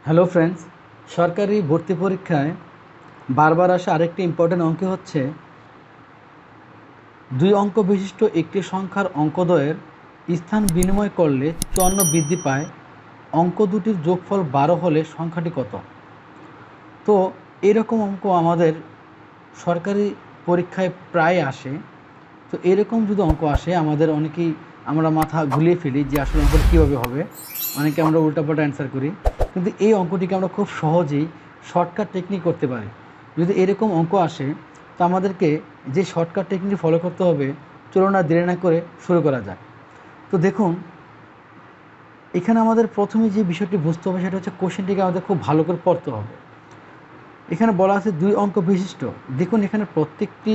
Hello friends, সরকারি ভর্তি পরীক্ষায় বারবার আসা আরেকটি ইম্পর্টেন্ট অঙ্ক হচ্ছে 2 অঙ্ক বিশিষ্ট একটি সংখ্যার অঙ্কদ্বয়ের স্থান বিনিময় করলে 54 বৃদ্ধি পায়। অঙ্ক দুটির যোগফল 12 হলে সংখ্যাটি কত? তো এরকম অঙ্ক আমাদের সরকারি পরীক্ষায় প্রায় আসে। তো এরকম যদি অঙ্ক আসে আমাদের অনেকেই আমরা মাথা ঘুলিয়ে ফেলি যে আসলে অঙ্কটা কীভাবে হবে, অনেকে আমরা উল্টাপাল্টা অ্যান্সার করি। কিন্তু এই অঙ্কটিকে আমরা খুব সহজেই শর্টকাট টেকনিক করতে পারি। যদি এরকম অঙ্ক আসে তো আমাদেরকে যে শর্টকাট টেকনিক ফলো করতে হবে, চলুন না দেরি না করে শুরু করা যাক। তো দেখুন, এখানে আমাদের প্রথমে যে বিষয়টি বুঝতে হবে সেটা হচ্ছে কোশ্চেনটিকে আমাদের খুব ভালো করে পড়তে হবে। এখানে বলা আছে 2 অঙ্ক বিশিষ্ট। দেখুন এখানে প্রত্যেকটি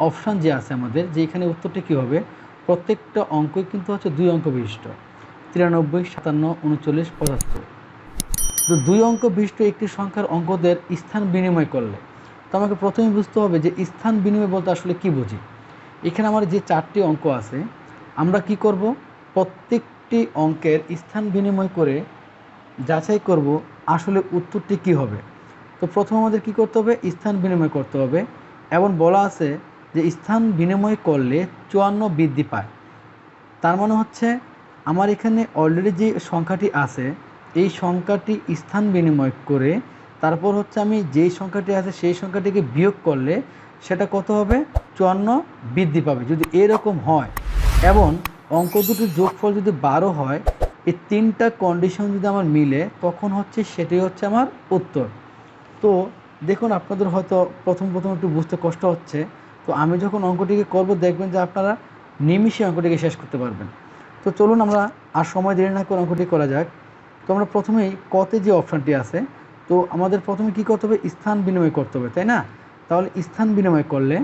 অপশান যে আছে আমাদের, যে এখানে উত্তরটি কী হবে, প্রত্যেকটা অঙ্কই কিন্তু হচ্ছে 2 অঙ্ক বিশিষ্ট। 93, 57, 39, 75। তো 2 অঙ্ক বিশিষ্ট একটি সংখ্যার অঙ্কদের স্থান বিনিময় করলে, তো আমাকে প্রথমে বুঝতে হবে যে স্থান বিনিময় বলতে আসলে কী বুঝি। এখানে আমার যে 4টি অঙ্ক আছে, আমরা কি করব, প্রত্যেকটি অঙ্কের স্থান বিনিময় করে যাচাই করব আসলে উত্তরটি কী হবে। তো প্রথম আমাদের কি করতে হবে, স্থান বিনিময় করতে হবে। এবং বলা আছে যে স্থান বিনিময় করলে 54 বৃদ্ধি পায়। তার মানে হচ্ছে আমার এখানে অলরেডি যে সংখ্যাটি আছে, এই সংখ্যাটি স্থান বিনিময় করে তারপর হচ্ছে আমি যেই সংখ্যাটি আছে সেই সংখ্যাটিকে বিয়োগ করলে সেটা কত হবে, 54 বৃদ্ধি পাবে। যদি এরকম হয় এবং অঙ্ক দুটির যোগফল যদি 12 হয়, এই 3টা কন্ডিশন যদি আমার মিলে তখন হচ্ছে সেটাই হচ্ছে আমার উত্তর। তো দেখুন, আপনাদের হয়তো প্রথম একটু বুঝতে কষ্ট হচ্ছে। তো আমি যখন অঙ্কটিকে করব দেখবেন যে আপনারা নিমিষে অঙ্কটিকে শেষ করতে পারবেন। তো চলুন আমরা আর সময় দেরি না করে অঙ্কটি করা যাক। তো আমরা প্রথমেই কতে যে অপশানটি আছে, তো আমাদের প্রথমে কী করতে হবে, স্থান বিনিময় করতে হবে, তাই না? তাহলে স্থান বিনিময় করলে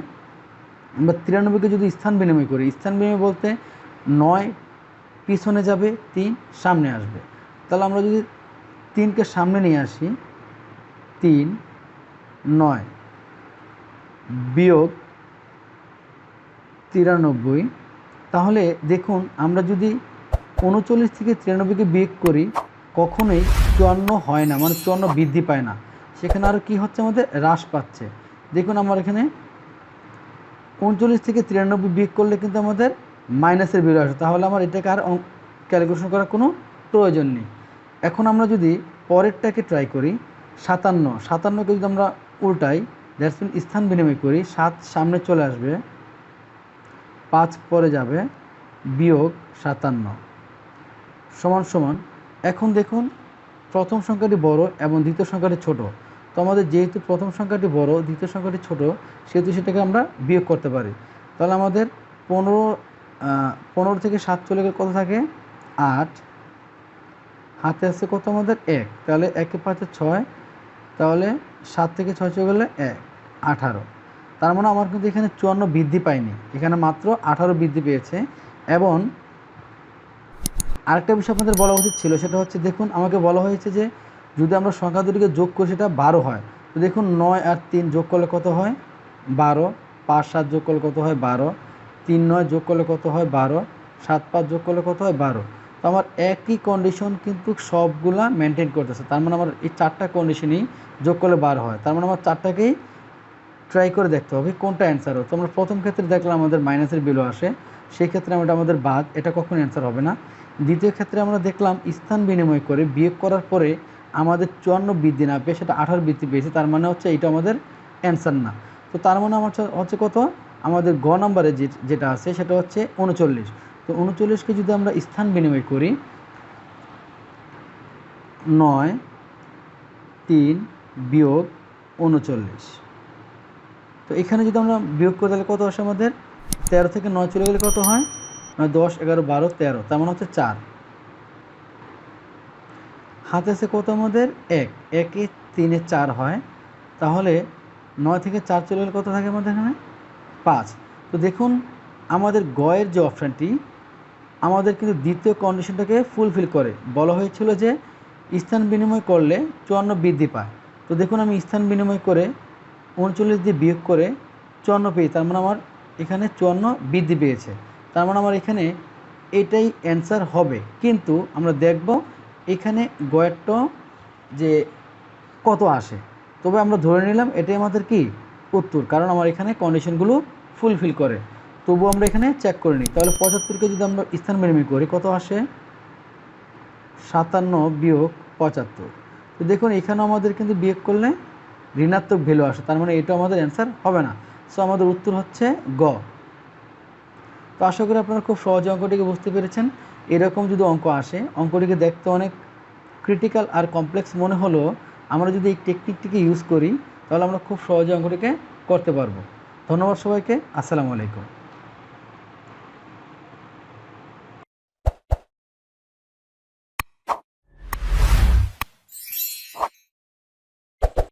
আমরা 93কে যদি স্থান বিনিময় করি, স্থান বিনিময় বলতে 9 পিছনে যাবে, 3 সামনে আসবে। তাহলে আমরা যদি 3কে সামনে নিয়ে আসি, 3, 9 বিয়োগ 93, তাহলে দেখুন আমরা যদি 39 থেকে 93কে বিয়োগ করি কখনোই 54 হয় না, মানে 54 বৃদ্ধি পায় না, সেখানে আরও কী হচ্ছে, আমাদের হ্রাস পাচ্ছে। দেখুন আমার এখানে 39 থেকে 93 বিয়োগ করলে কিন্তু আমাদের মাইনাসের বেরো আসে, তাহলে আমার এটাকে আর ক্যালকুলেশন করার কোনো প্রয়োজন নেই। এখন আমরা যদি পরেরটাকে ট্রাই করি, 57কে যদি আমরা উল্টাই, দ্যাটস মিন স্থান বিনিময় করি, 7 সামনে চলে আসবে, 5 পরে যাবে, বিয়োগ 57 সমান সমান। এখন দেখুন প্রথম সংখ্যাটি বড় এবং দ্বিতীয় সংখ্যাটি ছোট। তো আমাদের যেহেতু প্রথম সংখ্যাটি বড়, দ্বিতীয় সংখ্যাটি ছোট, সেহেতু সেটাকে আমরা বিয়োগ করতে পারি। তাহলে আমাদের 15 থেকে 7 চলে গেলে কত থাকে, 8, হাতে আছে কত আমাদের 1, তাহলে 1 5 6, তাহলে 7 থেকে 6 চলে গেলে 1, 18। তার মানে আমার কিন্তু এখানে 54 বৃদ্ধি পায়নি, এখানে মাত্র 18 বৃদ্ধি পেয়েছে। এবং আরেকটা বিষয় আপনাদের বলা উচিত ছিল, সেটা হচ্ছে দেখুন আমাকে বলা হয়েছে যে যদি আমরা সংখ্যা দুটিকে যোগ করি সেটা 12 হয়। তো দেখুন 9 আর 3 যোগ করলে কত হয়, 12, 5 7 যোগ করলে কত হয়, 12, 3 9 যোগ করলে কত হয়, 12, 7 5 যোগ করলে কত হয়, 12। তো আমার একই কন্ডিশন কিন্তু সবগুলা মেনটেন করতেছে, তার মানে আমার এই 4টা কন্ডিশনই যোগ করলে 12 হয়। তার মানে আমার 4টাকেই ট্রাই করে দেখতে হবে কোনটা অ্যান্সার হবে। তো আমরা প্রথম ক্ষেত্রে দেখলাম আমাদের মাইনাসের বিলো আসে, সেই ক্ষেত্রে আমাদের বাদ, এটা কখনো অ্যান্সার হবে না। দ্বিতীয় ক্ষেত্রে আমরা দেখলাম স্থান বিনিময় করে বিয়োগ করার পরে আমাদের 54 বৃদ্ধি না পেয়ে সেটা 18 বৃদ্ধি পেয়েছে, তার মানে হচ্ছে এটা আমাদের অ্যান্সার না। তো তার মানে আমার হচ্ছে কত, আমাদের গ নাম্বারে যেটা আছে সেটা হচ্ছে 39। তো 39কে যদি আমরা স্থান বিনিময় করি, 9, 3 বিয়োগ 39, তো এখানে যদি আমরা বিয়োগ করি তাহলে কত আসে আমাদের, 13 থেকে 9 চলে গেলে কত হয়, 10 11 12 13, তার মানে হচ্ছে 4। হাতে আছে কত আমাদের 1, 1 3 4 হয়, তাহলে 9 থেকে 4 চলে গেলে কত থাকে আমাদের এখানে 5। তো দেখুন আমাদের গয়ের যে অপশানটি আমাদের কিন্তু দ্বিতীয় কন্ডিশনটাকে ফুলফিল করে। বলা হয়েছিল যে স্থান বিনিময় করলে 54 বৃদ্ধি পায়। তো দেখুন আমি স্থান বিনিময় করে 39 দিয়ে বিয়োগ করে 54 পেয়ে, তার মানে আমার এখানে 54 বৃদ্ধি পেয়েছে, তার মানে আমার এখানে এটাই অ্যান্সার হবে। কিন্তু আমরা দেখব এখানে গয়েরটা যে কত আসে, তবে আমরা ধরে নিলাম এটাই আমাদের কি উত্তর, কারণ আমার এখানে কন্ডিশনগুলো ফুলফিল করে। তবু আমরা এখানে চেক করে নিই। তাহলে 75কে যদি আমরা স্থান বিনিময় করি কত আসে, 57 বিয়োগ 75। তো দেখুন এখানেও আমাদের কিন্তু বিয়োগ করলে ঋণাত্মক ভ্যালু আসে, তার মানে এটা আমাদের অ্যান্সার হবে না। সো আমাদের উত্তর হচ্ছে গ। তো আশা করি আপনারা খুব সহজে অঙ্কটিকে বুঝতে পেরেছেন। এরকম যদি অঙ্ক আসে, অঙ্কটিকে দেখতে অনেক ক্রিটিক্যাল আর কমপ্লেক্স মনে হলেও আমরা যদি এই টেকনিকটিকে ইউজ করি তাহলে আমরা খুব সহজে অঙ্কটিকে করতে পারবো। ধন্যবাদ সবাইকে। আসসালামু আলাইকুম।